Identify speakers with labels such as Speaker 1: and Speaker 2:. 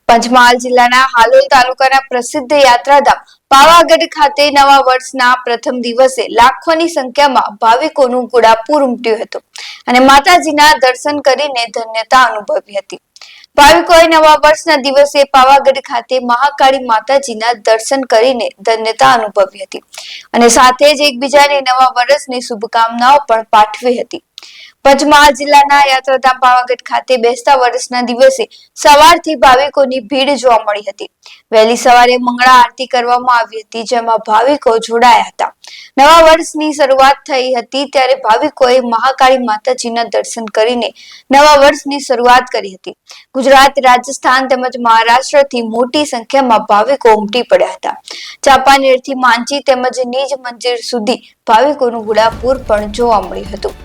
Speaker 1: પંચમહાલ જિલ્લાના હાલોલ તાલુકાના પ્રસિદ્ધ યાત્રાધામ પાવાગઢ ખાતે નવા વર્ષના પ્રથમ દિવસે લાખોની સંખ્યામાં ભાવિકોનું ઘોડાપૂર ઉમટ્યું હતું અને માતાજીના દર્શન કરીને ધન્યતા અનુભવી હતી. ભાવિકોએ નવા વર્ષના દિવસે પાવાગઢ ખાતે મહાકાળી માતાજીના દર્શન કરીને ધન્યતા અનુભવી હતી અને સાથે જ એકબીજાને નવા વર્ષની શુભકામનાઓ પણ પાઠવી હતી. પંચમહાલ જિલ્લાના યાત્રાધામ પાવાગઢ ખાતે બેસતા વર્ષના દિવસે સવારથી ભાવિકોની ભીડ જોવા મળી હતી. વહેલી સવારે મંગળા આરતી કરવામાં આવી હતી, જેમાં ભાવિકો જોડાયા હતા. નવા વર્ષની શરૂઆત થઈ હતી ત્યારે ભાવિકોએ મહાકાળી માતાજીના દર્શન કરીને નવા વર્ષની શરૂઆત કરી હતી. ગુજરાત, રાજસ્થાન તેમજ મહારાષ્ટ્રથી મોટી સંખ્યામાં ભાવિકો ઉમટી પડ્યા હતા. ચાંપાનેરથી માંચી તેમજ નિજ મંદિર સુધી ભાવિકોનું ઘોડાપૂર પણ જોવા મળ્યું હતું.